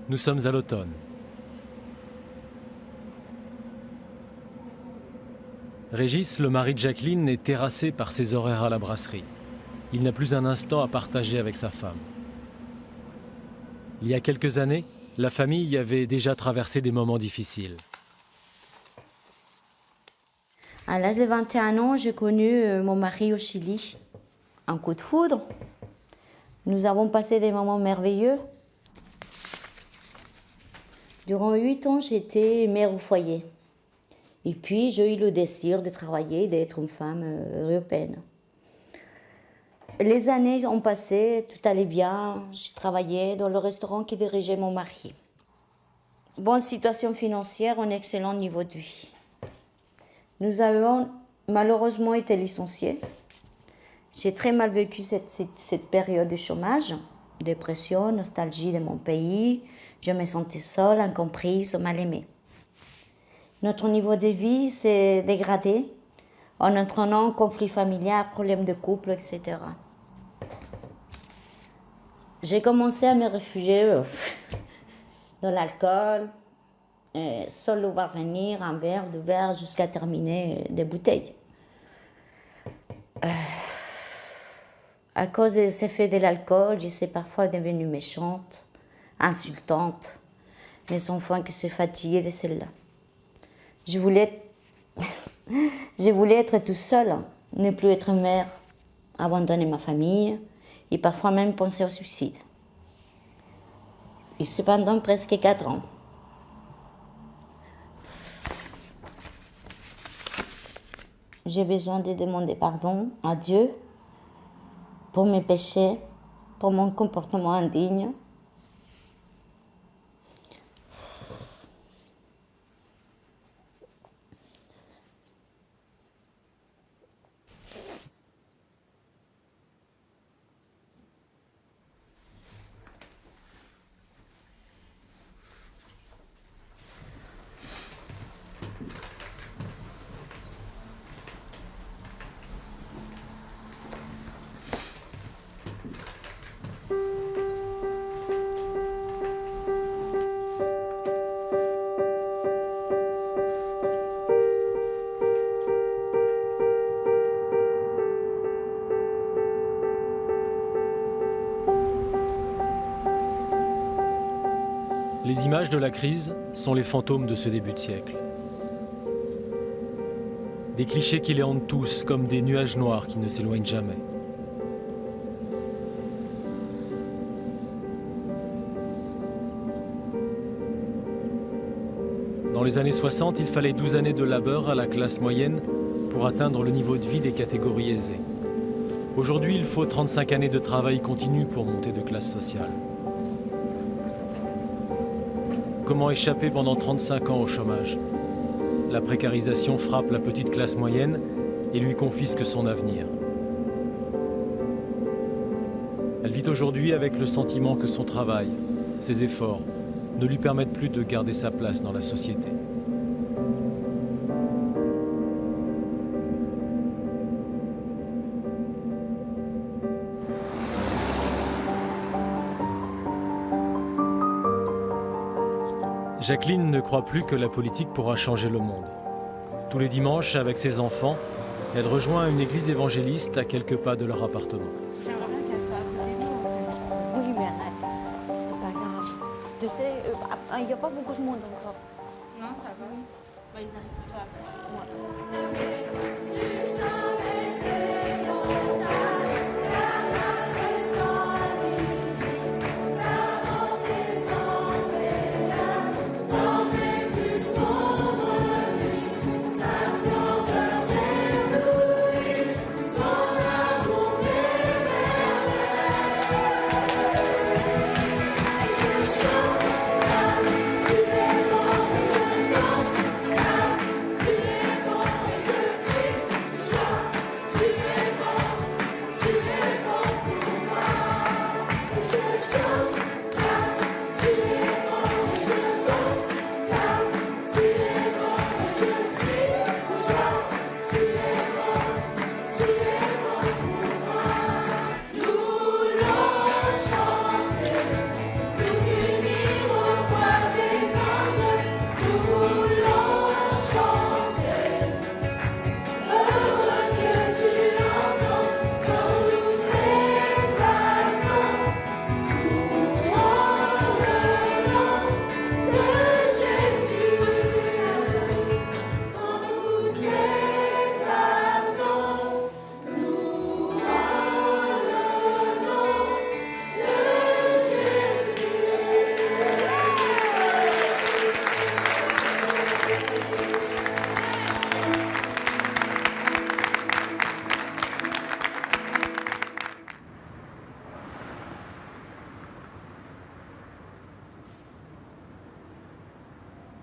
Nous sommes à l'automne. Régis, le mari de Jacqueline, est terrassé par ses horaires à la brasserie. Il n'a plus un instant à partager avec sa femme. Il y a quelques années, la famille avait déjà traversé des moments difficiles. À l'âge de 21 ans, j'ai connu mon mari au Chili. Un coup de foudre. Nous avons passé des moments merveilleux. Durant 8 ans, j'étais mère au foyer. Et puis, j'ai eu le désir de travailler, d'être une femme européenne. Les années ont passé, tout allait bien. Je travaillais dans le restaurant qui dirigeait mon mari. Bonne situation financière, un excellent niveau de vie. Nous avons malheureusement été licenciés. J'ai très mal vécu cette période de chômage, dépression, nostalgie de mon pays. Je me sentais seule, incomprise, mal aimée. Notre niveau de vie s'est dégradé en entraînant conflits familiaux, problèmes de couple, etc. J'ai commencé à me réfugier dans l'alcool, seul le voir venir, un verre, deux verres, jusqu'à terminer des bouteilles. À cause des effets de l'alcool, je suis parfois devenue méchante, insultante. Mes enfants qui se fatiguaient de celle-là. Je voulais être toute seule, ne plus être mère, abandonner ma famille et parfois même penser au suicide. Et cependant, presque 4 ans. J'ai besoin de demander pardon à Dieu pour mes péchés, pour mon comportement indigne. Les images de la crise sont les fantômes de ce début de siècle. Des clichés qui les hantent tous, comme des nuages noirs qui ne s'éloignent jamais. Dans les années 60, il fallait 12 années de labeur à la classe moyenne pour atteindre le niveau de vie des catégories aisées. Aujourd'hui, il faut 35 années de travail continu pour monter de classe sociale. Comment échapper pendant 35 ans au chômage? La précarisation frappe la petite classe moyenne et lui confisque son avenir. Elle vit aujourd'hui avec le sentiment que son travail, ses efforts, ne lui permettent plus de garder sa place dans la société. Jacqueline ne croit plus que la politique pourra changer le monde. Tous les dimanches, avec ses enfants, elle rejoint une église évangéliste à quelques pas de leur appartement. J'aimerais bien qu'elle soit à côté de nous. Oui, mais c'est pas grave. Tu sais, il n'y a pas beaucoup de monde encore. Non, ça va. Bah, ils arrivent plutôt après. Ouais.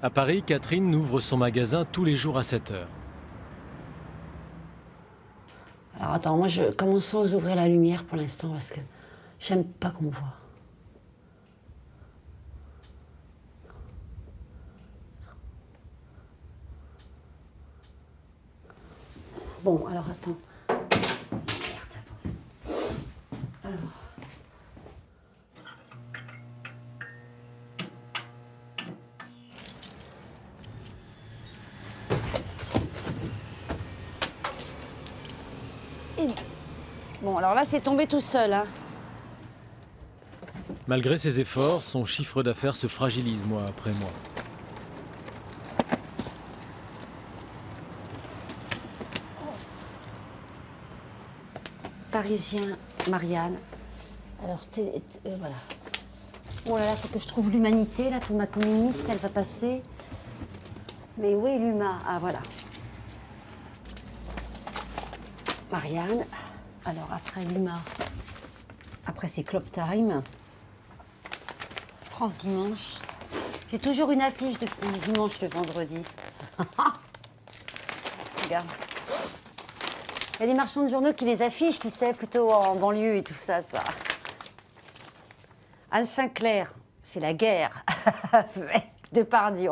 À Paris, Catherine ouvre son magasin tous les jours à 7 heures. Alors attends, moi je commence sans ouvrir la lumière pour l'instant parce que j'aime pas qu'on me voit. Bon, alors attends. Merde, bon. Alors. Bon, alors là, c'est tombé tout seul. Hein. Malgré ses efforts, son chiffre d'affaires se fragilise mois après mois. Parisien, Marianne. Alors, voilà. Oh là là, faut que je trouve l'humanité, là, pour ma communiste, elle va passer. Mais où est l'humain? Ah, voilà. Marianne. Alors, après l'humain. Après, c'est Club Time. France Dimanche. J'ai toujours une affiche de dimanche le vendredi. Regarde. Il y a des marchands de journaux qui les affichent, tu sais, plutôt en banlieue et tout ça, ça. Anne Sinclair, c'est la guerre. Depardieu,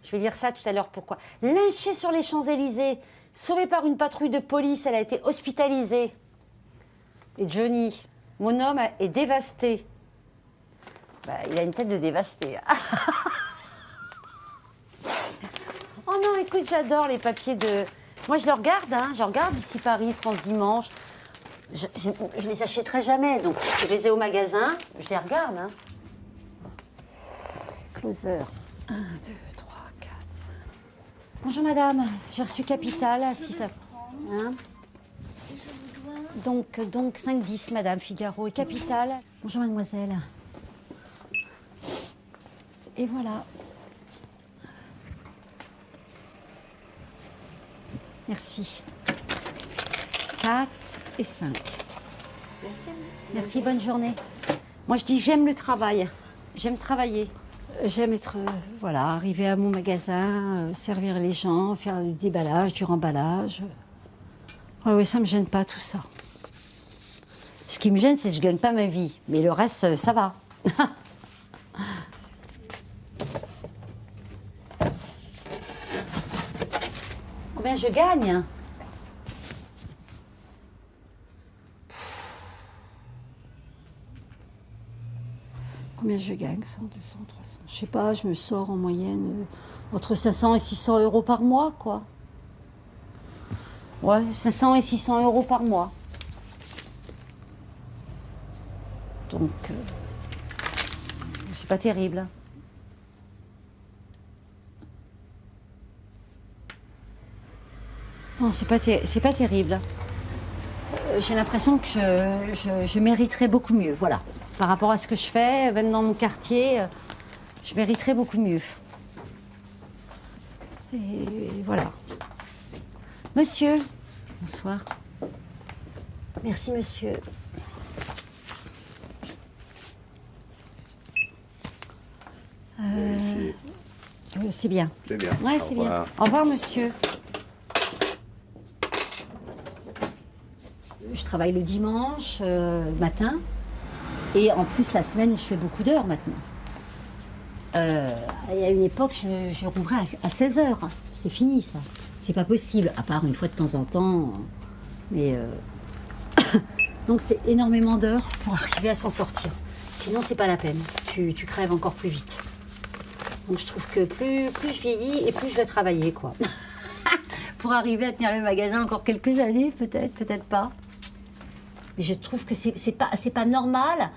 je vais dire ça tout à l'heure, pourquoi. Lynchée sur les Champs-Élysées, sauvée par une patrouille de police, elle a été hospitalisée. Et Johnny, mon homme est dévasté. Bah, il a une tête de dévasté. Oh non, écoute, j'adore les papiers de... Moi, je le regarde, hein, je regarde ici Paris, France Dimanche. Je les achèterai jamais, donc je les ai au magasin, je les regarde. Hein. Closer. 1, 2, 3, 4, 5. Bonjour madame, j'ai reçu Capital, si ça... Hein donc 5, 10, madame Figaro et Capital. Bonjour mademoiselle. Et voilà. Merci. 4 et 5. Merci. Merci, bonne journée. Moi, je dis j'aime le travail. J'aime travailler. J'aime être, voilà, arriver à mon magasin, servir les gens, faire du déballage, du remballage. Oui, ça me gêne pas tout ça. Ce qui me gêne, c'est que je gagne pas ma vie. Mais le reste, ça va. Combien je gagne? Combien je gagne? 100, 200, 300. Je sais pas, je me sors en moyenne entre 500 et 600 euros par mois, quoi. Ouais, 500 et 600 euros par mois. Donc, c'est pas terrible. Non, c'est pas terrible. J'ai l'impression que je mériterais beaucoup mieux, voilà. Par rapport à ce que je fais, même dans mon quartier, je mériterais beaucoup mieux. Et voilà. Monsieur, bonsoir. Merci, monsieur. C'est bien. C'est bien. Ouais, c'est bien. Au revoir, monsieur. Je travaille le dimanche matin. Et en plus, la semaine, je fais beaucoup d'heures maintenant. Il y a une époque, je rouvrais à 16 heures. C'est fini, ça. C'est pas possible, à part une fois de temps en temps. Mais donc, c'est énormément d'heures pour arriver à s'en sortir. Sinon, c'est pas la peine. Tu crèves encore plus vite. Donc, je trouve que plus je vieillis et plus je vais travailler, quoi. Pour arriver à tenir le magasin encore quelques années, peut-être pas. Mais je trouve que c'est pas normal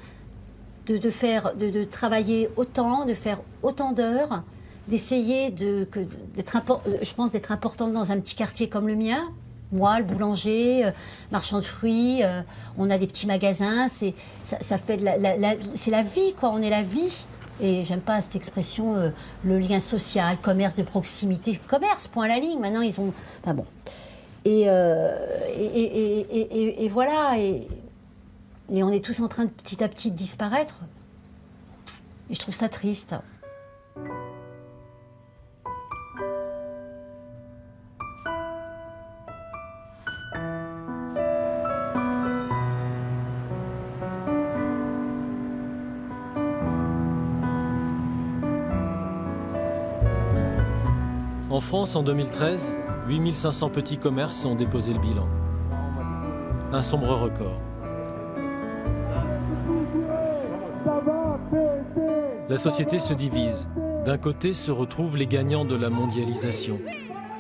de travailler autant, de faire autant d'heures, d'essayer d'être importante dans un petit quartier comme le mien. Moi, le boulanger, marchand de fruits, on a des petits magasins, ça fait c'est la vie, quoi. On est la vie. Et j'aime pas cette expression, le lien social, commerce de proximité, commerce, point à la ligne. Maintenant, ils ont, enfin bon. Et voilà, et on est tous en train de petit à petit de disparaître. Et je trouve ça triste. En France, en 2013, 8500 petits commerces ont déposé le bilan. Un sombre record. La société se divise. D'un côté se retrouvent les gagnants de la mondialisation,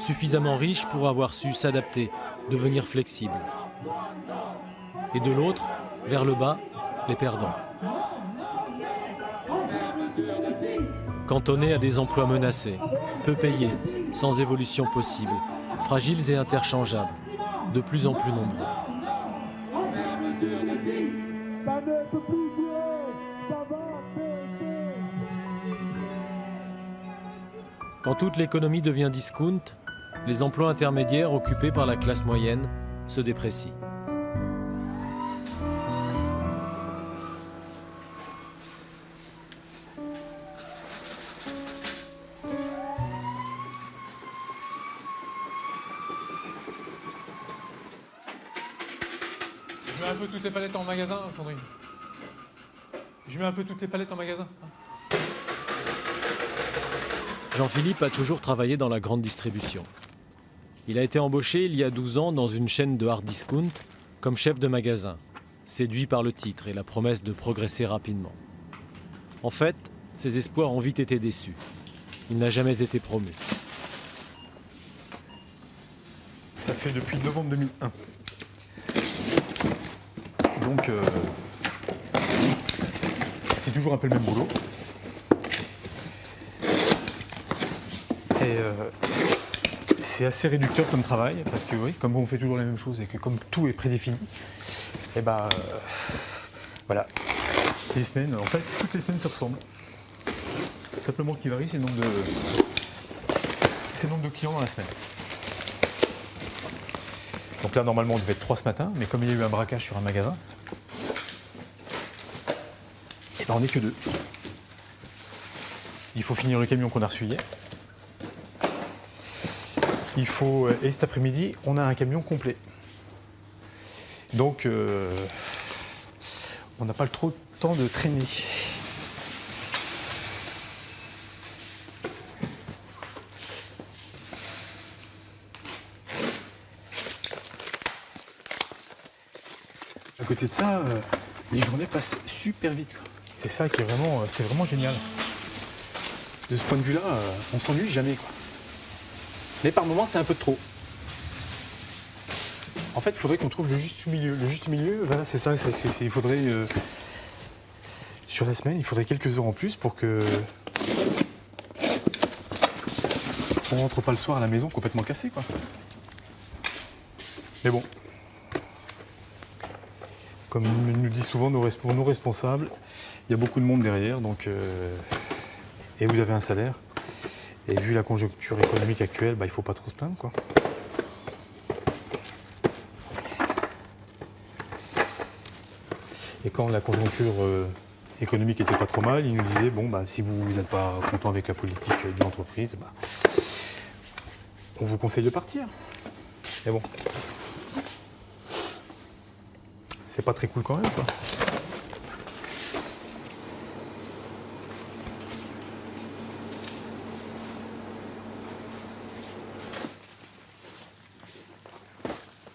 suffisamment riches pour avoir su s'adapter, devenir flexibles. Et de l'autre, vers le bas, les perdants. Cantonnés à des emplois menacés, peu payés, sans évolution possible, fragiles et interchangeables, de plus en plus nombreux. Quand toute l'économie devient discount, les emplois intermédiaires occupés par la classe moyenne se déprécient. Je mets un peu toutes les palettes en magasin, Sandrine. Je mets un peu toutes les palettes en magasin. Jean-Philippe a toujours travaillé dans la grande distribution. Il a été embauché il y a 12 ans dans une chaîne de hard discount comme chef de magasin, séduit par le titre et la promesse de progresser rapidement. En fait, ses espoirs ont vite été déçus. Il n'a jamais été promu. Ça fait depuis novembre 2001. Et donc, c'est toujours un peu le même boulot. Et c'est assez réducteur comme travail, parce que oui, comme on fait toujours la même chose et que comme tout est prédéfini, et voilà. Les semaines, en fait, toutes les semaines se ressemblent. Simplement, ce qui varie, c'est le nombre de clients dans la semaine. Donc là, normalement, on devait être 3 ce matin, mais comme il y a eu un braquage sur un magasin, on n'est que 2. Il faut finir le camion qu'on a reçu hier. Et cet après-midi, on a un camion complet. Donc, on n'a pas trop de temps de traîner. À côté de ça, les journées passent super vite, quoi. C'est ça qui est vraiment génial. De ce point de vue-là, on s'ennuie jamais, quoi. Mais par moments, c'est un peu trop. En fait, il faudrait qu'on trouve le juste milieu. Le juste milieu, voilà, c'est ça. Il faudrait, sur la semaine, il faudrait quelques heures en plus pour que on rentre pas le soir à la maison complètement cassé, quoi. Mais bon, comme nous disent souvent nos responsables, il y a beaucoup de monde derrière, donc et vous avez un salaire. Et vu la conjoncture économique actuelle, il ne faut pas trop se plaindre, quoi. Et quand la conjoncture économique n'était pas trop mal, ils nous disaient, bon, si vous n'êtes pas content avec la politique de l'entreprise, on vous conseille de partir. Mais bon, c'est pas très cool quand même, quoi.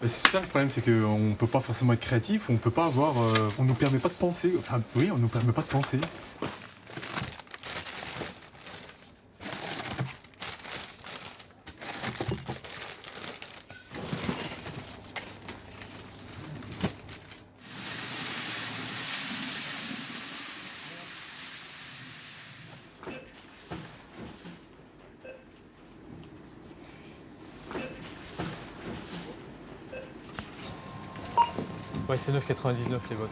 C'est ça le problème, c'est qu'on ne peut pas forcément être créatif, on peut pas avoir, on nous permet pas de penser. Enfin, oui, on nous permet pas de penser. Ouais, c'est 9,99 les votes.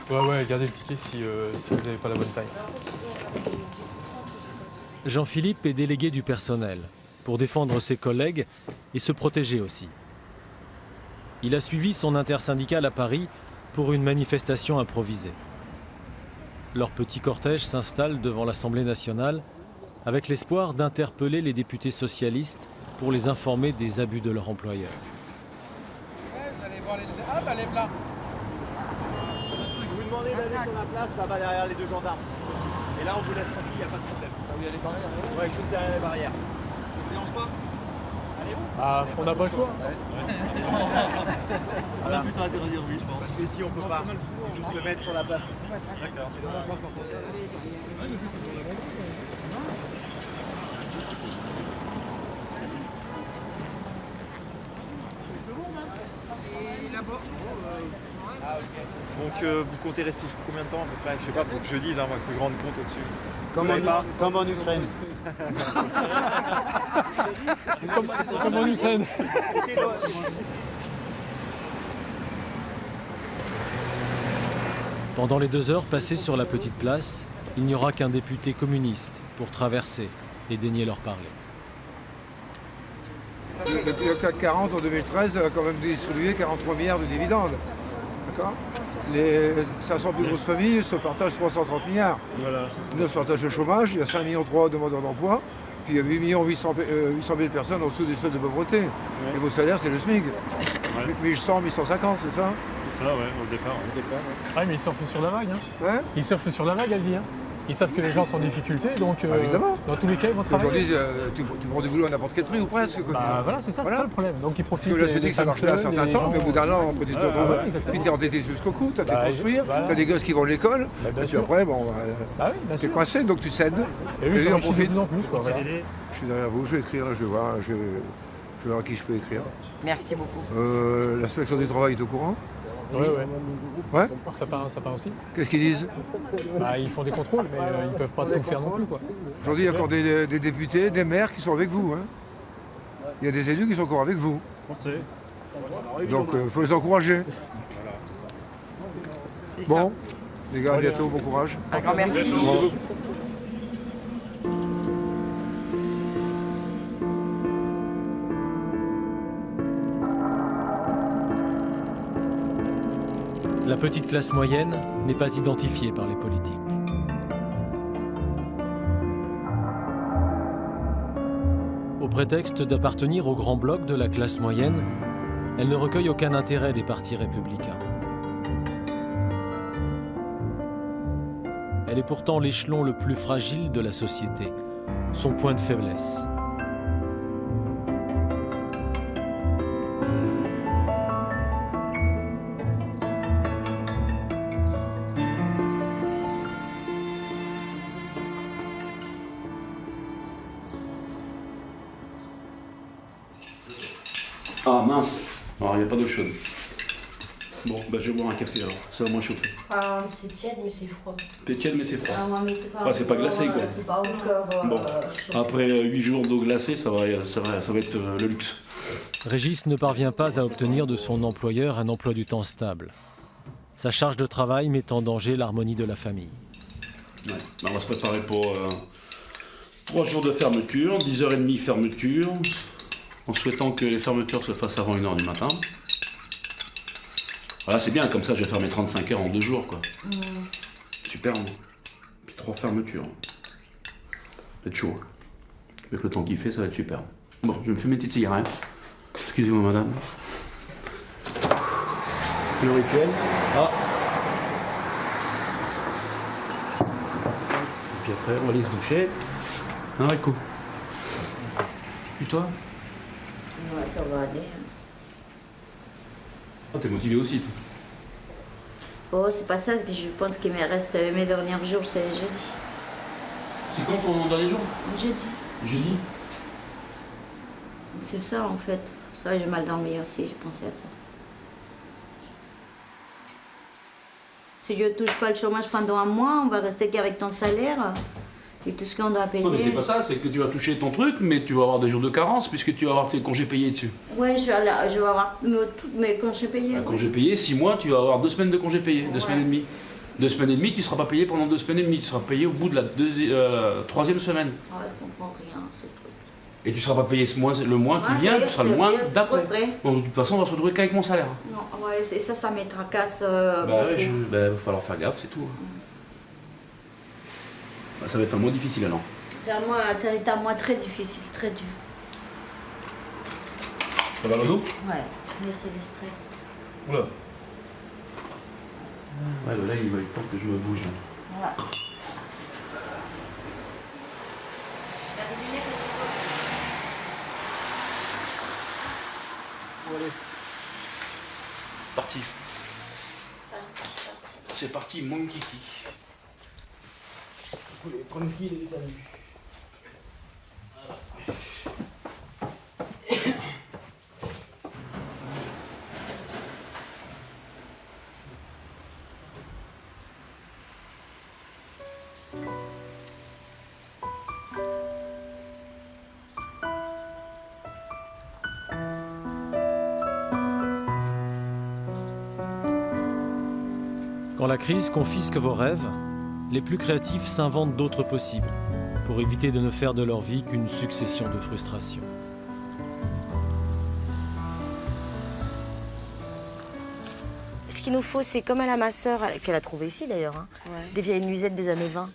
Ouais, gardez le ticket si vous n'avez pas la bonne taille. Jean-Philippe est délégué du personnel, pour défendre ses collègues et se protéger aussi. Il a suivi son intersyndicale à Paris pour une manifestation improvisée. Leur petit cortège s'installe devant l'Assemblée nationale avec l'espoir d'interpeller les députés socialistes pour les informer des abus de leur employeur. Vous allez voir les... Ah lève là. Je vous demandais d'aller sur la place là-bas derrière les 2 gendarmes, si possible. Et là, on vous laisse tranquille, il n'y a pas de problème. Ah oui, il y a les barrières. Ouais, juste derrière les barrières. Ça vous dérange pas? Allez-vous? Bah, on n'a pas le choix. On a plutôt intérêt à dire oui, je pense. Parce que ici, on peut pas. Faut juste le mettre sur la place. D'accord. Donc vous comptez rester jusqu'à combien de temps à peu près? Je sais pas, faut que je dise, hein, moi il faut que je rende compte au-dessus. Comme en Ukraine. Comme en Ukraine. Pendant les 2 heures passées sur la petite place, il n'y aura qu'un député communiste pour traverser et daigner leur parler. Le CAC 40 en 2013 a quand même distribué 43 milliards de dividendes. D'accord? Les 500 plus grosses familles se partagent 330 milliards. Voilà, Nous, on se partage le chômage, il y a 5,3 millions de demandeurs d'emploi, puis il y a 8 800 000 personnes en dessous des seuils de pauvreté. Et vos salaires, c'est le SMIC. 1100, 1150, c'est ça? c'est ça, ouais, au départ. Ah, mais ils surfent sur la vague. Hein. Hein? Ils surfent sur la vague, elle dit. Hein. Ils savent que les gens sont en difficulté, donc évidemment. dans tous les cas, ils vont travailler. Aujourd'hui, tu prends du boulot à n'importe quel prix ou presque. Bah voilà, c'est ça, c'est ça le problème. Donc ils profitent Parce que là, je des dis que ça femmes marche là un seules, certain des temps, gens- mais au bout d'un an, on peut exactement. puis t'es endetté jusqu'au cou, t'as fait Bah, construire, voilà. t'as des gosses qui vont à l'école, Bah, bien et puis sûr. après, bon, Bah oui, bien t'es sûr. coincé, donc tu cèdes. Et lui, Et ils lui, en s'enrichissent de profite. plus en plus, quoi. Voilà. Je suis derrière vous, je vais écrire, je vais voir, je vais voir à qui je peux écrire. Merci beaucoup. L'inspection du travail est au courant? Ouais. Ouais. Ça part aussi. Qu'est-ce qu'ils disent? Bah, ils font des contrôles, mais ils peuvent pas tout faire non plus, quoi. Aujourd'hui, il y a encore des députés, des maires qui sont avec vous. Hein. Il y a des élus qui sont encore avec vous. Donc, il faut les encourager. Bon, les gars, à bientôt, bon courage. Un grand merci. La petite classe moyenne n'est pas identifiée par les politiques. Au prétexte d'appartenir au grand bloc de la classe moyenne, elle ne recueille aucun intérêt des partis républicains. Elle est pourtant l'échelon le plus fragile de la société, son point de faiblesse. Ah mince, alors il n'y a pas d'eau chaude. Bon, bah je vais boire un café alors, ça va moins chauffer. Ah, c'est tiède, mais c'est froid. T'es tiède mais c'est froid. Ah, mais c'est pas, Ah, c'est pas glacé, quoi. C'est pas encore. Bon, chaud. après 8 jours d'eau glacée, ça va être le luxe. Régis ne parvient pas à obtenir de son employeur un emploi du temps stable. Sa charge de travail met en danger l'harmonie de la famille. Ouais. Bah, on va se préparer pour 3 jours de fermeture, 10h30 fermeture, en souhaitant que les fermetures se fassent avant 1h du matin. Voilà, c'est bien, comme ça je vais faire mes 35 heures en 2 jours, quoi. Super, hein. Puis 3 fermetures. Ça va être chaud. Avec le temps qu'il fait, ça va être super. Bon, je me fais mes petites cigarettes. Excusez-moi, madame. Le rituel. Ah. Et puis après, on va aller se doucher. Un haricot. Et toi? Ouais, ça va aller. Ah, t'es motivé aussi, toi. Oh, c'est pas ça, je pense qu'il me reste mes derniers jours, c'est jeudi. C'est quand ton dernier jour? Jeudi. Jeudi. C'est ça en fait. Ça, j'ai mal dormi aussi, je pensais à ça. Si je touche pas le chômage pendant un mois, on va rester qu'avec ton salaire et tout ce qu'on doit payer. Non, mais c'est pas ça, c'est que tu vas toucher ton truc, mais tu vas avoir des jours de carence puisque tu vas avoir tes congés payés dessus. Ouais, je vais avoir tous mes congés payés. Un congé payé, 6 mois, tu vas avoir 2 semaines de congés payés, 2 semaines et demie. 2 semaines et demie, tu ne seras pas payé pendant 2 semaines et demie, tu seras payé au bout de la 3e semaine. Ouais, je comprends rien, ce truc. Et tu ne seras pas payé le mois qui Ouais, vient, tu seras le c'est mois bien, d'après. après. Donc de toute façon, on va se retrouver qu'avec mon salaire. Non, ouais, c'est ça me tracasse. Bah ouais, beaucoup. va falloir faire gaffe, c'est tout. Bah, ça va être un mois difficile alors. Ça a été un mois très difficile, très dur. Ça va le dos? Ouais, mais c'est le stress. Oula. Ouais, bah là, il va être temps que je me bouge. Ouais. Allez. Parti. C'est parti, mon kiki. Vous les tranquilles, les amis. Quand la crise confisque vos rêves, les plus créatifs s'inventent d'autres possibles pour éviter de ne faire de leur vie qu'une succession de frustrations. Ce qu'il nous faut, c'est comme à la masseur, qu'elle a trouvé ici d'ailleurs, hein, des vieilles nuisettes des années 20.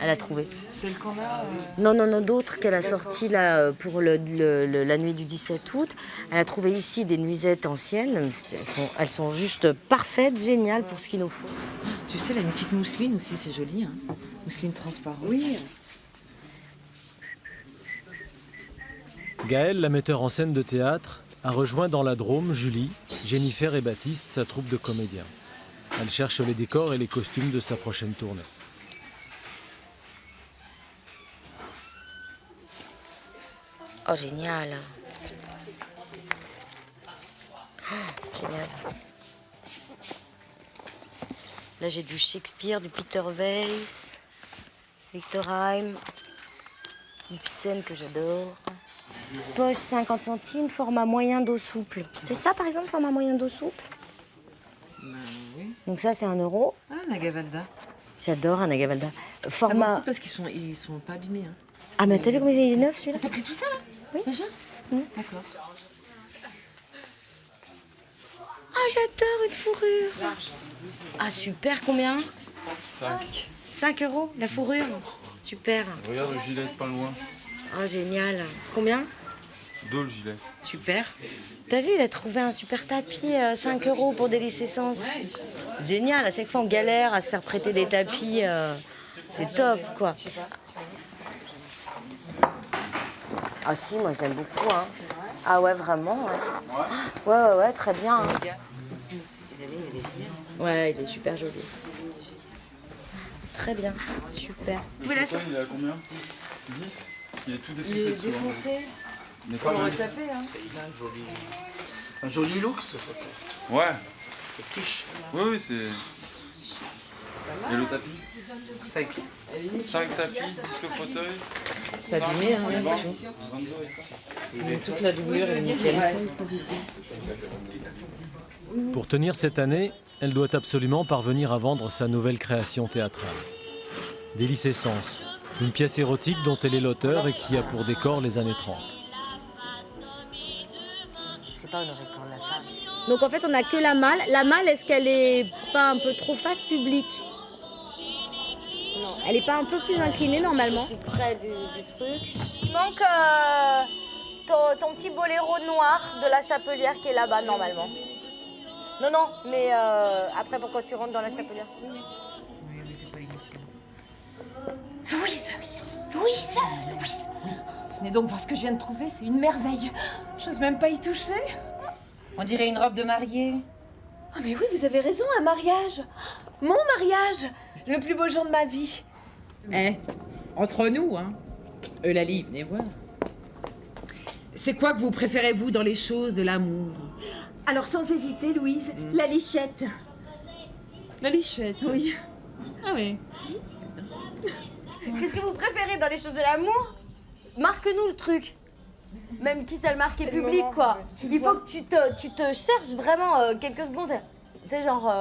Elle a trouvé. Celle qu'on a Non, d'autres qu'elle a sorties là, pour la nuit du 17 août. Elle a trouvé ici des nuisettes anciennes. Elles sont juste parfaites, géniales pour ce qu'il nous faut. Tu sais, elle a une petite mousseline aussi, c'est joli. Hein. Mousseline transparente. Oui. Gaëlle, la metteur en scène de théâtre, a rejoint dans la Drôme Julie, Jennifer et Baptiste, sa troupe de comédiens. Elle cherche les décors et les costumes de sa prochaine tournée. Oh, génial. Oh, génial. Là, j'ai du Shakespeare, du Peter Weiss, Victor Heim, Ibsen que j'adore. Poche 50 centimes, format moyen dos souple. C'est ça, par exemple, format moyen dos souple? Oui. Donc ça, c'est 1 €. Ah, Nagavalda. J'adore un Nagavalda. Ça Format... parce qu'ils sont pas abîmés. Hein. Ah, mais t'as vu comment il est neuf, celui-là? T'as pris tout ça, là? Oui. Déjà D'accord. Ah, j'adore une fourrure. Ah, super, combien? 5. 5 € la fourrure. Super. Regarde le gilet pas loin. Oh, génial. Combien? 2 le gilet. Super. T'as vu, il a trouvé un super tapis, 5 € pour délice essence. Génial, à chaque fois on galère à se faire prêter des tapis. C'est top, quoi. Ah si, moi je l'aime beaucoup. Hein. Ah ouais, vraiment. Ouais, très bien. Hein. Ouais, il est super joli. Très bien, super. Oui, là, ça... Il est à combien? 10. Il est tout défoncé. Il est défoncé. Mais on va taper, hein. Un joli look, ce fauteuil. Ouais. C'est quiche. Oui, c'est... Et le tapis? 5. 5 tapis, 10 le fauteuil. C'est abîmé, hein, 22 toute la doublure est nickel. Pour tenir cette année, elle doit absolument parvenir à vendre sa nouvelle création théâtrale. Délice Essence, une pièce érotique dont elle est l'auteur et qui a pour décor les années 30. C'est pas honoré quand la femme. Donc en fait, on a que la malle. La malle, est-ce qu'elle est pas un peu trop face public? Non. Elle est pas un peu plus inclinée normalement? Plus près du truc. Il manque ton petit boléro noir de la Chapelière qui est là-bas normalement. Non, mais après pourquoi tu rentres dans la Chapelière? Louise, Louise. Venez donc voir ce que je viens de trouver, c'est une merveille. J'ose même pas y toucher. On dirait une robe de mariée. Ah mais oui, vous avez raison, un mariage. Mon mariage, le plus beau jour de ma vie. Entre nous, hein. Eulalie, venez voir. C'est quoi que vous préférez, vous, dans les choses de l'amour? Alors sans hésiter, Louise, la lichette. La lichette? Oui. Ah oui. Qu'est-ce que vous préférez dans les choses de l'amour? Marque-nous le truc. Même quitte à le marquer public, moment, quoi. Il faut que tu te cherches vraiment quelques secondes. Tu sais, genre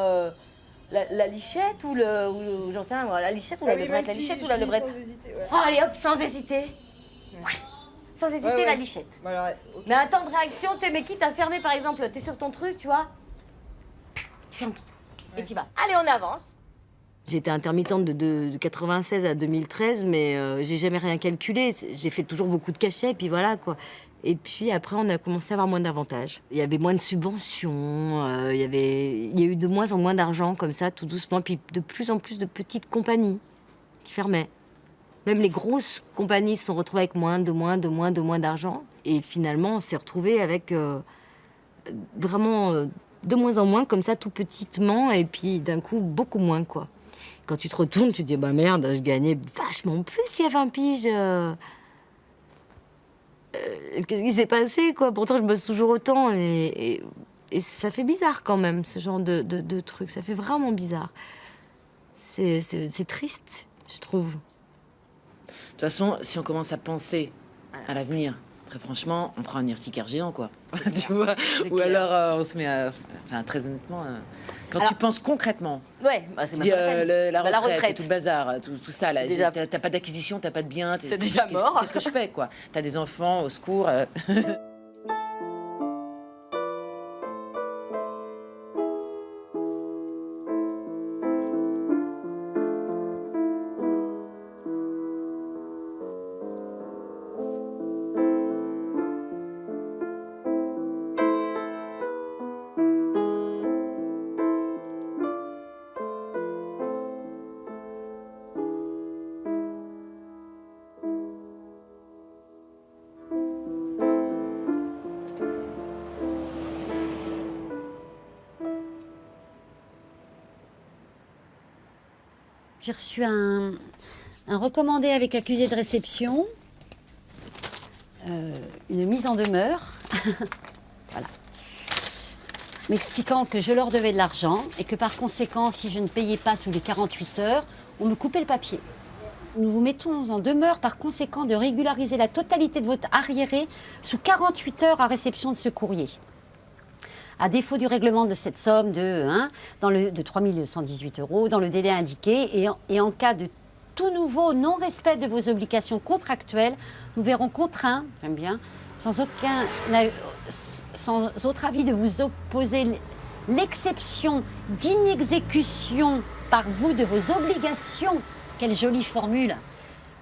la lichette ou j'en sais rien, la lichette ou la levrette. La lichette ou la levrette. Sans hésiter, ouais. Oh, allez hop, sans hésiter. Ouais. Sans hésiter, la lichette. Voilà, okay. Mais un temps de réaction, tu sais, mais quitte à fermer, par exemple, t'es sur ton truc, tu vois. Tu fermes tout. Et tu vas. Allez, on avance. J'étais intermittente de 96 à 2013, mais j'ai jamais rien calculé. J'ai fait toujours beaucoup de cachets, et puis voilà, quoi. Et puis après, on a commencé à avoir moins d'avantages. Il y avait moins de subventions, il y a eu de moins en moins d'argent, comme ça, tout doucement. Puis de plus en plus de petites compagnies qui fermaient. Même les grosses compagnies se sont retrouvées avec moins d'argent. Et finalement, on s'est retrouvés avec vraiment de moins en moins, comme ça, tout petitement, et puis d'un coup, beaucoup moins, quoi. Quand tu te retournes, tu te dis, bah merde, je gagnais vachement plus il y a 20 piges. Qu'est-ce qui s'est passé, quoi? Pourtant, je bosse toujours autant, et ça fait bizarre quand même, ce genre de truc. Ça fait vraiment bizarre. C'est triste, je trouve. De toute façon, si on commence à penser à l'avenir, très franchement, on prend un urticaire géant, quoi. Tu vois? Ou alors on se met à... Enfin, très honnêtement, quand tu penses concrètement, ouais, bah, c'est tu dis, la retraite, retraite. et tout le bazar, tout ça, là, Déjà... t'as pas d'acquisition, t'as pas de biens, c'est déjà mort. Qu'est-ce que je fais, quoi? T'as des enfants, au secours. J'ai reçu un recommandé avec accusé de réception, une mise en demeure, voilà, m'expliquant que je leur devais de l'argent et que par conséquent, si je ne payais pas sous les 48 heures, on me coupait le papier. Nous vous mettons en demeure par conséquent de régulariser la totalité de votre arriéré sous 48 heures à réception de ce courrier. À défaut du règlement de cette somme de 3 118 € dans le délai indiqué et en cas de tout nouveau non-respect de vos obligations contractuelles, nous verrons contraints, j'aime bien, sans autre avis de vous opposer l'exception d'inexécution par vous de vos obligations. Quelle jolie formule!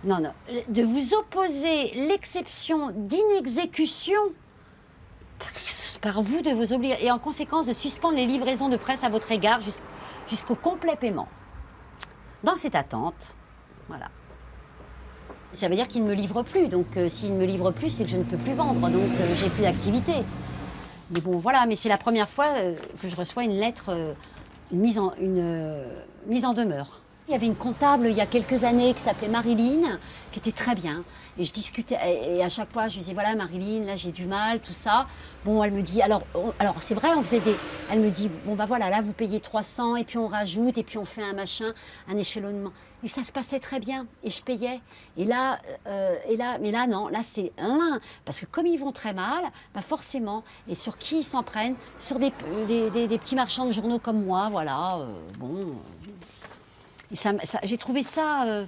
Non, de vous opposer l'exception d'inexécution par vous de vos obligations et en conséquence de suspendre les livraisons de presse à votre égard jusqu'au complet paiement. Dans cette attente, voilà. Ça veut dire qu'il ne me livre plus, donc s'il ne me livre plus, c'est que je ne peux plus vendre, donc j'ai plus d'activité. Mais bon, voilà, mais c'est la première fois que je reçois une lettre, une mise en demeure. Il y avait une comptable il y a quelques années qui s'appelait Marilyn, qui était très bien. Et je discutais, et à chaque fois, je disais, voilà, Marilyn, là, j'ai du mal, tout ça. Bon, elle me dit, alors c'est vrai, on faisait des... Elle me dit, bon, bah voilà, là, vous payez 300, et puis on rajoute, et puis on fait un machin, un échelonnement. Et ça se passait très bien, et je payais. Mais là, non, là, c'est parce que comme ils vont très mal, bah forcément, et sur qui ils s'en prennent? Sur des petits marchands de journaux comme moi, voilà, bon... Et j'ai trouvé ça...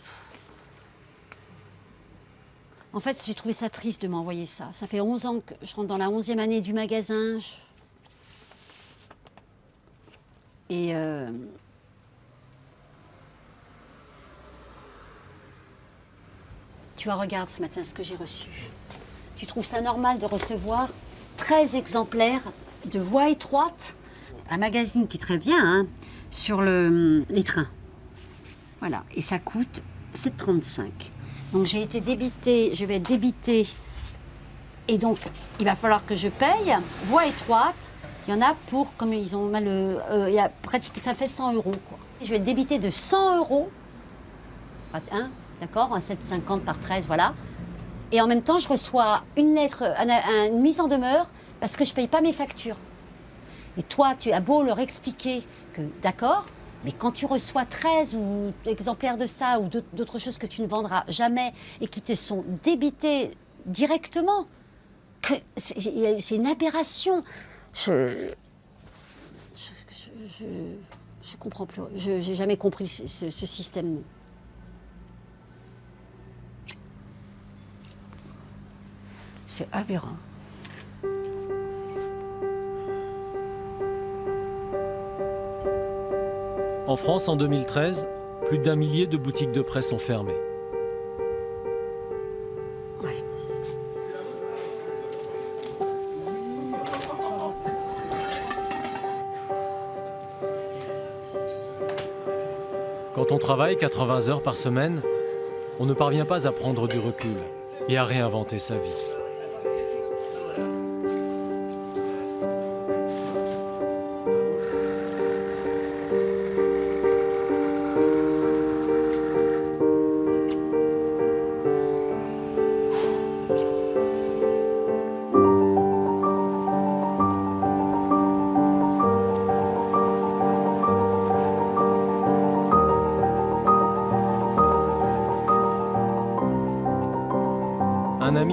En fait, j'ai trouvé ça triste de m'envoyer ça. Ça fait 11 ans que je rentre dans la 11e année du magasin. Et... Tu vois, regarde ce matin ce que j'ai reçu. Tu trouves ça normal de recevoir 13 exemplaires de Voie étroite, un magazine qui est très bien, hein, sur les trains. Voilà, et ça coûte 7,35 €. Donc j'ai été débitée, je vais être débitée, et donc il va falloir que je paye. Voie étroite, il y en a pour, comme ils ont mal, il y a pratiquement, ça fait 100 €, quoi. Je vais être débitée de 100 €, hein, d'accord, 7,50 par 13, voilà. Et en même temps, je reçois une lettre, une mise en demeure, parce que je ne paye pas mes factures. Et toi, tu as beau leur expliquer que, d'accord, mais quand tu reçois 13 ou exemplaires de ça ou d'autres choses que tu ne vendras jamais et qui te sont débités directement, c'est une aberration. Je comprends plus. J'ai jamais compris ce système. C'est aberrant. En France, en 2013, plus d'1 millier de boutiques de presse ont fermé. Ouais. Quand on travaille 80 heures par semaine, on ne parvient pas à prendre du recul et à réinventer sa vie.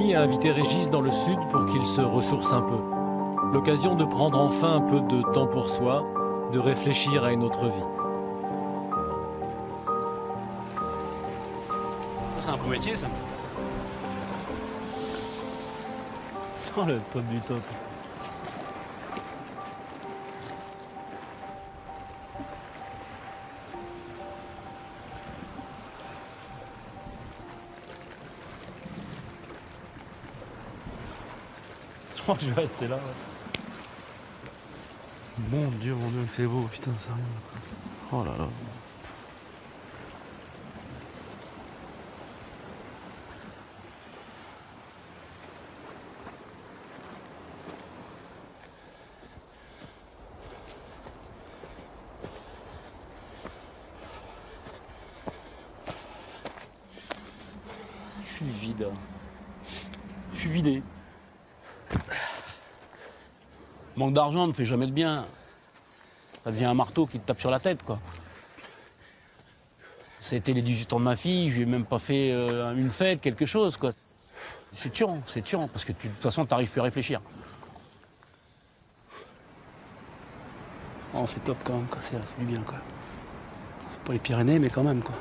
famille a invité Régis dans le sud pour qu'il se ressource un peu. L'occasion de prendre enfin un peu de temps pour soi, de réfléchir à une autre vie. C'est un beau métier, ça. Oh, le top du top. Je crois que je vais rester là. Mon Dieu, que c'est beau, putain, sérieux. Oh là là. Je suis vide. Je suis vidé. Manque d'argent ne fait jamais de bien. Ça devient un marteau qui te tape sur la tête, quoi. Ça a été les 18 ans de ma fille, je lui ai même pas fait une fête, quelque chose, quoi. C'est tuant, parce que de toute façon, tu n'arrives plus à réfléchir. Oh, c'est top quand même, quoi. Ça fait du bien, quoi. C'est pas les Pyrénées, mais quand même, quoi.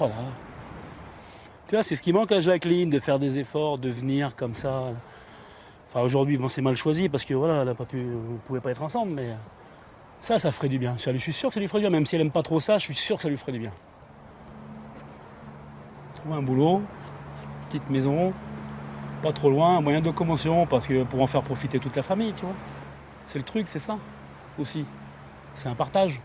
Oh là. Tu vois, c'est ce qui manque à Jacqueline, de faire des efforts, de venir comme ça. Enfin, aujourd'hui, bon, c'est mal choisi parce que voilà, elle a pas pu, vous pouvez pas être ensemble, mais ça ferait du bien. Je suis sûr que ça lui ferait du bien, même si elle aime pas trop ça, je suis sûr que ça lui ferait du bien. Trouver un boulot, petite maison, pas trop loin, un moyen de locomotion, parce que pour en faire profiter toute la famille, tu vois. C'est le truc, c'est ça aussi. C'est un partage.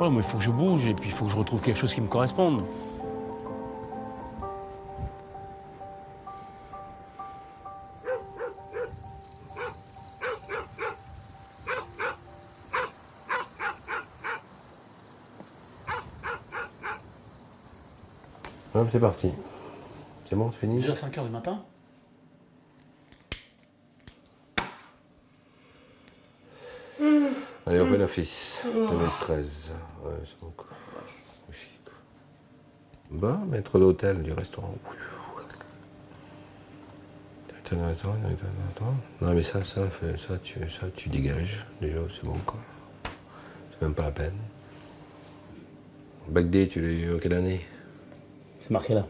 Ouais, moi, il faut que je bouge et puis il faut que je retrouve quelque chose qui me corresponde. Hop, c'est parti. C'est bon, c'est fini? Déjà 5 h du matin. Allez, open office. 2013. Ouais, c'est bon, quoi. Chic. Bah, maître d'hôtel du restaurant. Attends. Non, mais ça, tu dégages. Déjà, c'est bon, quoi. C'est même pas la peine. Bac D, tu l'as eu en quelle année? C'est marqué là.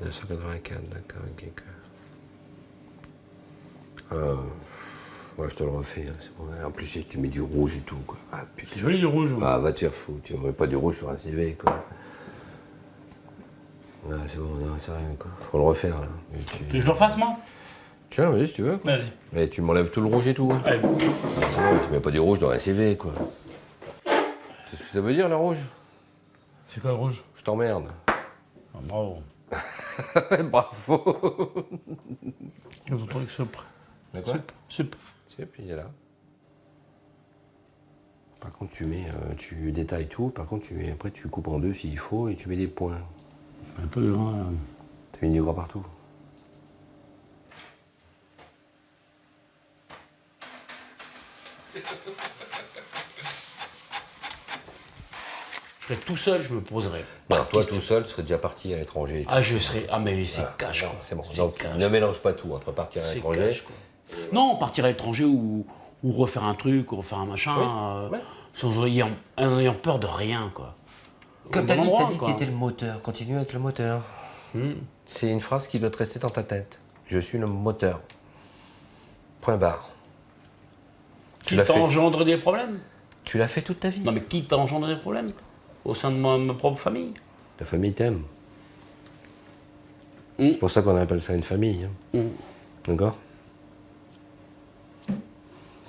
1984, d'accord, ok. Ouais, je te le refais, hein, c'est bon. En plus, tu mets du rouge et tout, quoi. Ah, putain. C'est joli du rouge. Ah, va te faire foutre, tu mets pas du rouge sur un CV, quoi. Ouais, c'est bon, non, c'est rien, quoi. Faut le refaire, là. Tu veux que je le refasse, moi? Tiens, vas-y, si tu veux. Vas-y. Mais tu m'enlèves tout le rouge et tout. Hein. Allez. Sinon, tu mets pas du rouge dans un CV, quoi. C'est ce que ça veut dire, le rouge? C'est quoi le rouge? Je t'emmerde. Oh, bravo. Bravo. Il y a d'autres avec soupe. Mais quoi? Soupe. Soupe, il est là. Par contre, tu détailles tout. Par contre, après, tu coupes en deux s'il faut et tu mets des points. Un peu de gras. Tu mets du gras partout. Je serais tout seul, je me poserais. Non, toi tout seul, tu serais déjà parti à l'étranger. Ah, je serais. Ah, mais c'est cash. Non, c'est bon. Donc, ne mélange pas tout entre partir à l'étranger. Cash, quoi. Non, partir à l'étranger ou refaire un truc, ou refaire un machin, sans ayant peur de rien, quoi. Comme t'as dit que t'étais le moteur, continue à être le moteur. C'est une phrase qui doit te rester dans ta tête. Je suis le moteur. Point barre. Qui t'a engendré des problèmes? Tu l'as fait toute ta vie. Non, mais qui t'a engendré des problèmes? Au sein de ma propre famille. Ta famille t'aime. C'est pour ça qu'on appelle ça une famille. Hein. D'accord?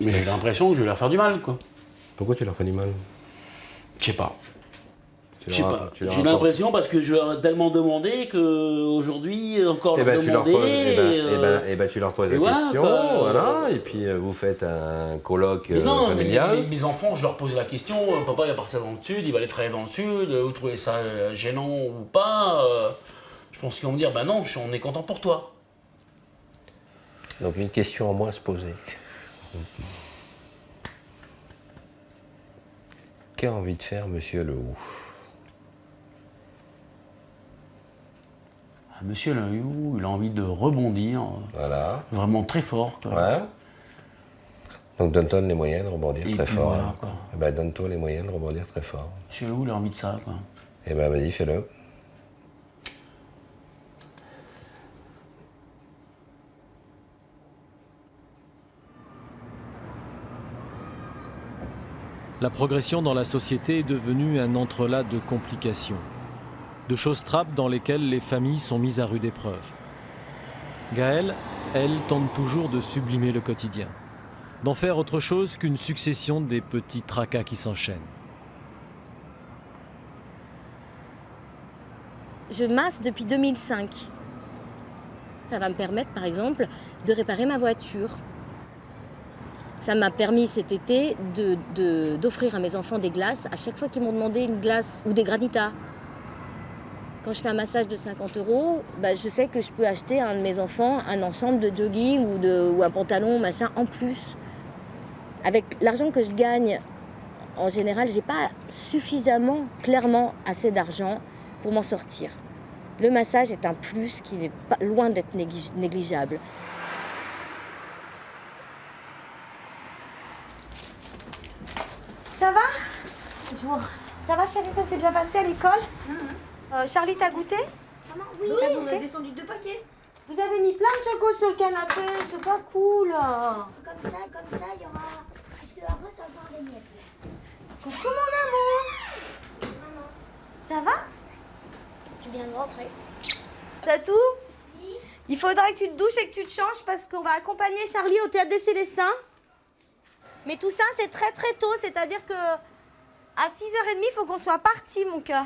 Mais j'ai l'impression que je vais leur faire du mal, quoi. Pourquoi tu leur fais du mal? Je sais pas. Je sais pas. J'ai l'impression parce que je leur ai tellement demandé qu'aujourd'hui, encore leur demander... tu leur poses la question, voilà, et puis vous faites un colloque familial. Mes enfants, je leur pose la question, papa il va partir dans le sud, il va aller travailler dans le sud, vous trouvez ça gênant ou pas? Je pense qu'ils vont me dire, bah non, on est content pour toi. Donc une question en moins à se poser. Qu'a envie de faire Monsieur Lehoux? Monsieur Lehoux, il a envie de rebondir. Voilà. Vraiment très fort. Quoi. Ouais. Donc donne-toi les moyens de rebondir Et très puis fort. voilà, quoi. Eh ben, donne-toi les moyens de rebondir très fort. Monsieur Lehoux, il a envie de ça, quoi. Eh ben vas-y, fais-le. La progression dans la société est devenue un entrelac de complications, de choses trappes dans lesquelles les familles sont mises à rude épreuve. Gaëlle, elle, tente toujours de sublimer le quotidien, d'en faire autre chose qu'une succession des petits tracas qui s'enchaînent. Je masse depuis 2005. Ça va me permettre, par exemple, de réparer ma voiture. Ça m'a permis cet été d'offrir à mes enfants des glaces à chaque fois qu'ils m'ont demandé une glace ou des granitas. Quand je fais un massage de 50 €, bah, je sais que je peux acheter à un de mes enfants un ensemble de jogging ou un pantalon, machin, en plus. Avec l'argent que je gagne, en général, j'ai pas suffisamment, clairement, assez d'argent pour m'en sortir. Le massage est un plus qui est pas loin d'être négligeable. Ça va? Bonjour. Ça va chérie, ça s'est bien passé à l'école? Charlie, t'as goûté? Maman, oui, T'as on goûté? a descendu 2 paquets. Vous avez mis plein de chocos sur le canapé, c'est pas cool. Comme ça, il y aura... Parce que après, ça va faire des miettes. Coucou mon amour. Ça va? Tu viens de rentrer. C'est tout? Oui. Il faudra que tu te douches et que tu te changes parce qu'on va accompagner Charlie au Théâtre des Célestins. Mais tout ça, c'est très très tôt, c'est-à-dire que à 6h30, il faut qu'on soit parti, mon cœur.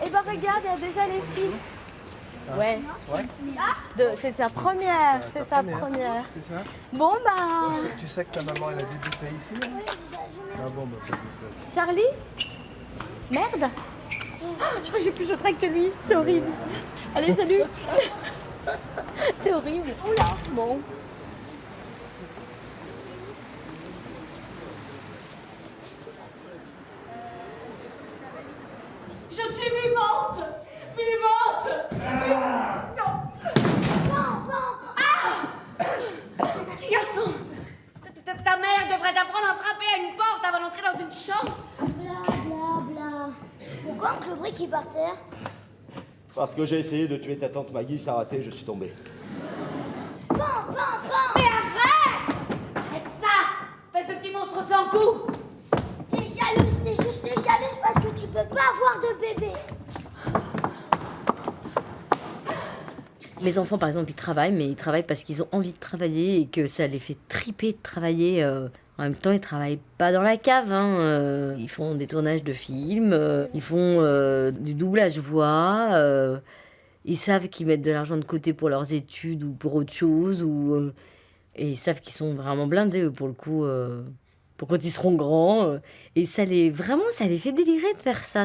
Eh ben regarde, il y a déjà les filles. Ouais. C'est sa première, c'est sa première. C'est ça? Bon bah... Tu sais que ta maman, elle a débuté ici, là? Ah bon, bah c'est tout ça. Charlie? Merde! Je crois que j'ai plus de trac que lui, c'est horrible. Allez, salut! C'est horrible. Oula, bon. Je suis vivante! Vivante! Non, pas encore. Ah! Petit garçon, ta mère devrait t'apprendre à frapper à une porte avant d'entrer dans une chambre. Bla bla bla. Pourquoi oncle Brick est par terre? Parce que j'ai essayé de tuer ta tante Maggie, ça a raté, je suis tombé. Pan, pan, pan! Mais arrête! Arrête ça! Espèce de petit monstre sans cou! T'es juste jalouse parce que tu peux pas avoir de bébé. Mes enfants, par exemple, ils travaillent, mais ils travaillent parce qu'ils ont envie de travailler et que ça les fait triper de travailler. En même temps, ils travaillent pas dans la cave. Hein. Ils font des tournages de films, ils font du doublage voix. Ils savent qu'ils mettent de l'argent de côté pour leurs études ou pour autre chose. Et ils savent qu'ils sont vraiment blindés, eux, pour le coup, pour quand ils seront grands. Et ça les fait délirer de faire ça.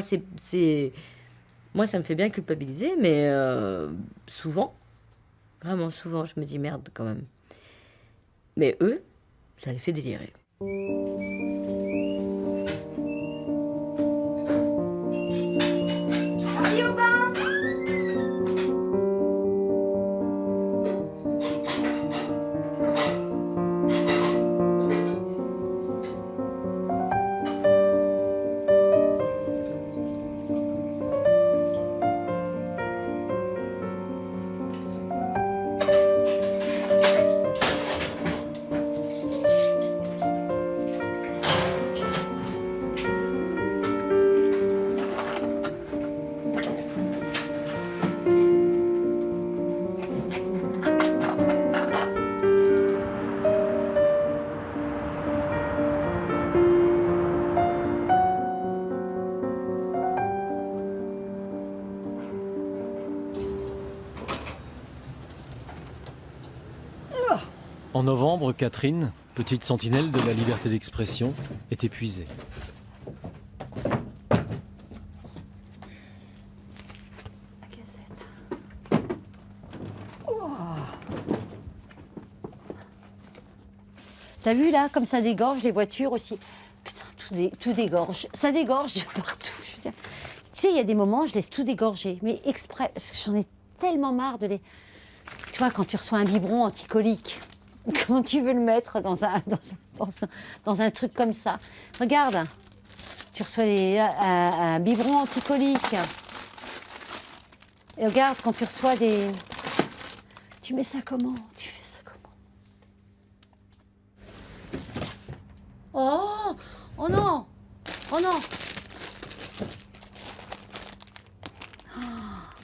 Moi, ça me fait bien culpabiliser, mais souvent, vraiment souvent, je me dis merde quand même. Mais eux, ça les fait délirer. Allez au bain! En novembre, Catherine, petite sentinelle de la liberté d'expression, est épuisée. T'as vu là, comme ça dégorge les voitures aussi. Putain, tout dégorge. Ça dégorge de partout. Je veux dire. Tu sais, il y a des moments, je laisse tout dégorger, mais exprès, parce que j'en ai tellement marre de les... Tu vois, quand tu reçois un biberon anticolique, comment tu veux le mettre dans un truc comme ça? Regarde, tu reçois un biberon anticolique. Et regarde, quand tu reçois des... Tu mets ça comment? Tu fais ça comment? Oh! Oh non! Oh non! Oh,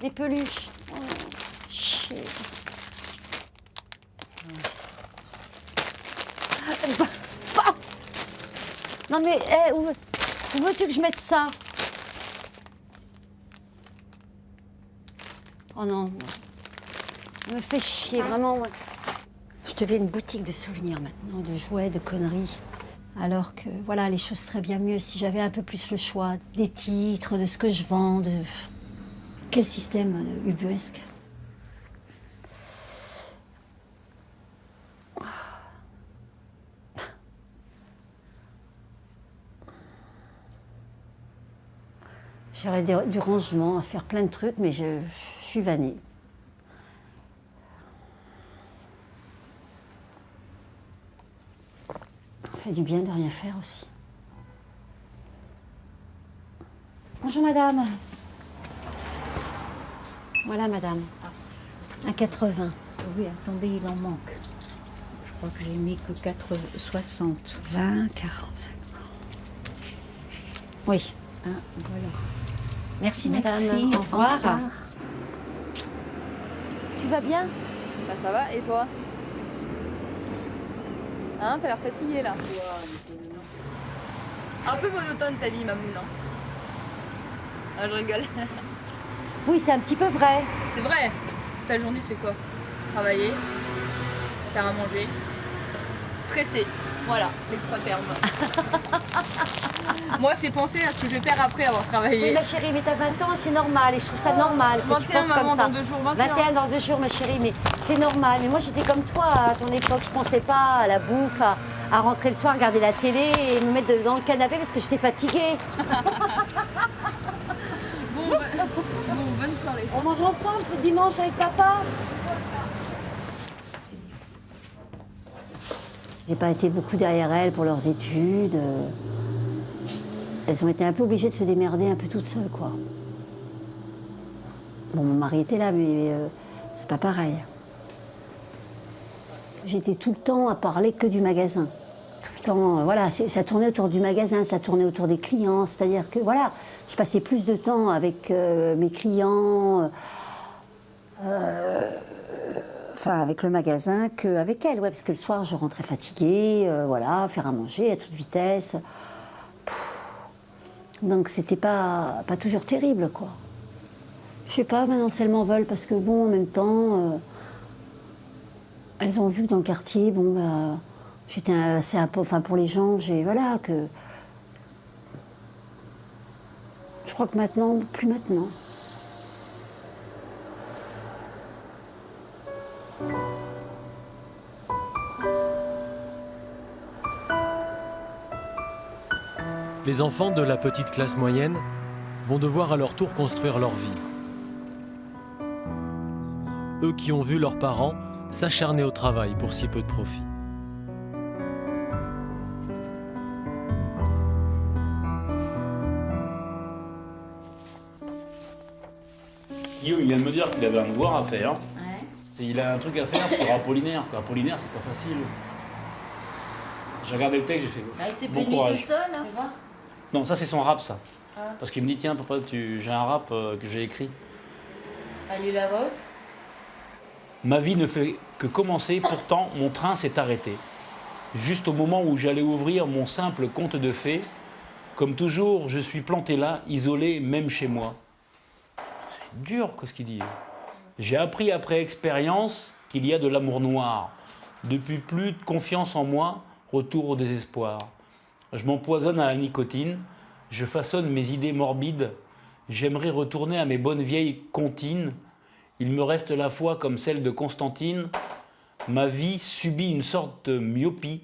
des peluches. Oh, shit. Non mais, où veux-tu que je mette ça? Oh non, ça me fait chier, vraiment. Je deviens une boutique de souvenirs maintenant, de jouets, de conneries. Alors que, voilà, les choses seraient bien mieux si j'avais un peu plus le choix des titres, de ce que je vends, de... Quel système ubuesque. J'aurais du rangement, à faire plein de trucs, mais je suis vannée. Ça fait du bien de rien faire aussi. Bonjour madame. Voilà madame. Un 80. Oui, attendez, il en manque. Je crois que j'ai mis que 60. 20, 45. Oui. Ah, voilà. Merci madame. Merci. Au revoir. Au revoir. Tu vas bien? Bah ça va, et toi? Hein, t'as l'air fatiguée là. Un peu monotone ta vie, Mamoun. Hein. Ah, je rigole. Oui, c'est un petit peu vrai. C'est vrai. Ta journée, c'est quoi? Travailler, faire à manger, stresser. Voilà, les 3 termes. Moi, c'est penser à ce que je vais faire après avoir travaillé. Oui, ma chérie, mais t'as 20 ans et c'est normal. Et je trouve ça normal que tu penses comme ça. Dans 2 jours, 21 dans 2 jours, ma chérie, mais c'est normal. Mais moi, j'étais comme toi à ton époque. Je pensais pas à la bouffe, à rentrer le soir, regarder la télé et me mettre dans le canapé parce que j'étais fatiguée. Bon, bonne soirée. On mange ensemble le dimanche avec papa? J'ai pas été beaucoup derrière elles pour leurs études. Elles ont été un peu obligées de se démerder un peu toutes seules, quoi. Bon, mon mari était là, mais c'est pas pareil. J'étais tout le temps à parler que du magasin. Tout le temps, voilà, ça tournait autour du magasin, ça tournait autour des clients. C'est-à-dire que, voilà, je passais plus de temps avec mes clients, enfin, avec le magasin qu'avec elles, ouais, parce que le soir, je rentrais fatiguée, voilà, faire à manger à toute vitesse. Donc, c'était pas toujours terrible, quoi. Je sais pas, maintenant, si elles m'en veulent, parce que, bon, en même temps, elles ont vu que dans le quartier, bon, bah, j'étais assez un peu, enfin, pour les gens, voilà, que... Je crois que maintenant, plus maintenant. Les enfants de la petite classe moyenne vont devoir à leur tour construire leur vie. Eux qui ont vu leurs parents s'acharner au travail pour si peu de profit. Guillaume, il vient de me dire qu'il avait un devoir à faire. Ouais. Il a un truc à faire sur Apollinaire. Apollinaire, c'est pas facile. J'ai regardé le texte, j'ai fait C'est bon puni courage. tout seul, hein. Fais voir. Non, ça c'est son rap, ça. Ah. Parce qu'il me dit, tiens, papa, j'ai un rap que j'ai écrit. Allez, la vôtre. Ma vie ne fait que commencer, pourtant mon train s'est arrêté. Juste au moment où j'allais ouvrir mon simple conte de fées, comme toujours, je suis planté là, isolé, même chez moi. C'est dur, quoi, ce qu'il dit. J'ai appris après expérience qu'il y a de l'amour noir. Depuis plus de confiance en moi, retour au désespoir. Je m'empoisonne à la nicotine, je façonne mes idées morbides. J'aimerais retourner à mes bonnes vieilles comptines. Il me reste la foi comme celle de Constantine. Ma vie subit une sorte de myopie.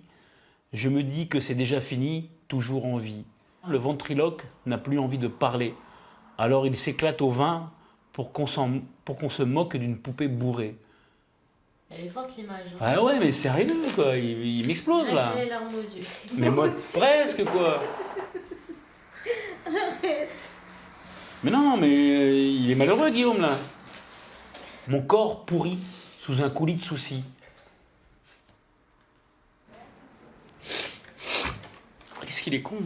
Je me dis que c'est déjà fini, toujours en vie. Le ventriloque n'a plus envie de parler. Alors il s'éclate au vin pour qu'on se moque d'une poupée bourrée. Elle est forte l'image. Hein. Ah ouais, mais c'est sérieux quoi, il m'explose là. J'ai les larmes aux yeux. Mais moi presque quoi. Mais non, mais il est malheureux Guillaume là. Mon corps pourri sous un coulis de soucis. Qu'est-ce qu'il est con.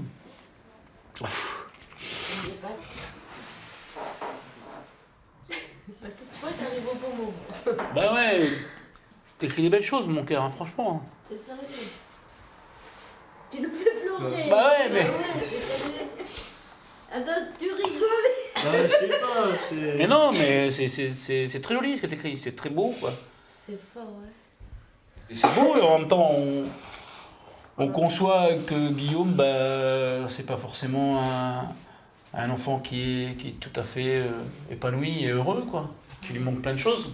Bah, tu vois, t'arrives au bon moment. Bah ouais, t'écris des belles choses mon cœur, hein, franchement. C'est sérieux. Tu nous fais pleurer. Bah ouais, mais... Attends, tu rigoles. Non, je sais pas, c'est... Mais non, mais c'est très joli ce que t'écris, c'est très beau quoi. C'est fort, ouais. C'est beau et en même temps on conçoit que Guillaume, bah, c'est pas forcément un enfant qui est tout à fait épanoui et heureux quoi, qui lui manque plein de choses.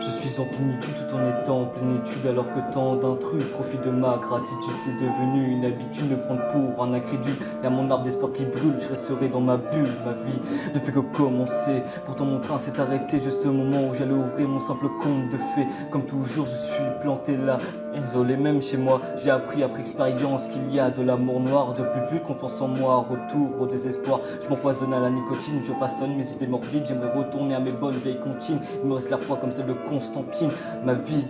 Je suis en plénitude tout en étant en plénitude alors que tant d'intrus profitent de ma gratitude. C'est devenu une habitude de prendre pour un incrédule. Y'a mon arbre d'espoir qui brûle, je resterai dans ma bulle. Ma vie ne fait que commencer, pourtant mon train s'est arrêté juste au moment où j'allais ouvrir mon simple conte de fées. Comme toujours je suis planté là, isolé même chez moi. J'ai appris après expérience qu'il y a de l'amour noir, de plus de confiance en moi, retour au désespoir. Je m'empoisonne à la nicotine, je façonne mes idées morbides. J'aimerais retourner à mes bonnes vieilles comptines. Il me reste la foi comme celle de Constantine. Ma vie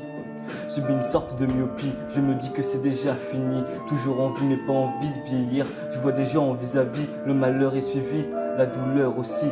subit une sorte de myopie. Je me dis que c'est déjà fini. Toujours en vie mais pas envie de vieillir. Je vois des gens vis-à-vis. Le malheur est suivi, la douleur aussi.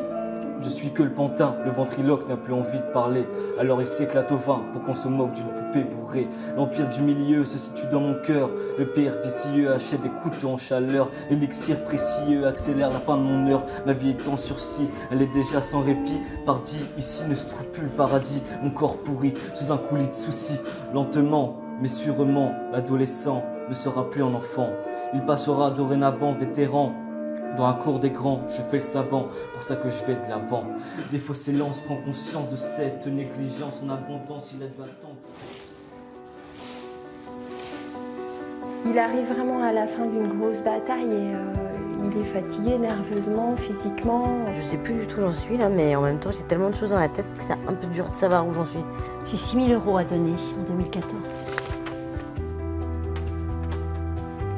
Je suis que le pantin, le ventriloque n'a plus envie de parler. Alors il s'éclate au vin pour qu'on se moque d'une poupée bourrée. L'empire du milieu se situe dans mon cœur. Le père vicieux achète des couteaux en chaleur. L'élixir précieux accélère la fin de mon heure. Ma vie est en sursis, elle est déjà sans répit. Pardi, ici ne se trouve plus le paradis. Mon corps pourri sous un coulis de soucis. Lentement, mais sûrement, l'adolescent ne sera plus un enfant. Il passera dorénavant vétéran. Dans la cour des grands, je fais le savant, pour ça que je vais de l'avant. Des fausses élances, prends conscience de cette négligence en abondance, il a dû attendre. Il arrive vraiment à la fin d'une grosse bataille et il est fatigué nerveusement, physiquement. Je sais plus du tout où j'en suis là, mais en même temps j'ai tellement de choses dans la tête que c'est un peu dur de savoir où j'en suis. J'ai 6 000 € à donner en 2014.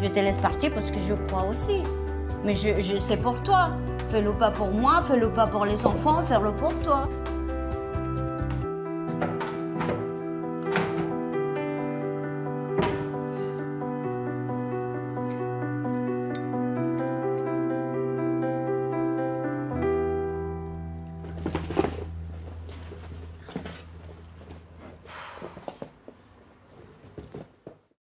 Je te laisse partir parce que je crois aussi. Mais c'est pour toi. Fais-le pas pour moi, fais-le pas pour les enfants, fais-le pour toi.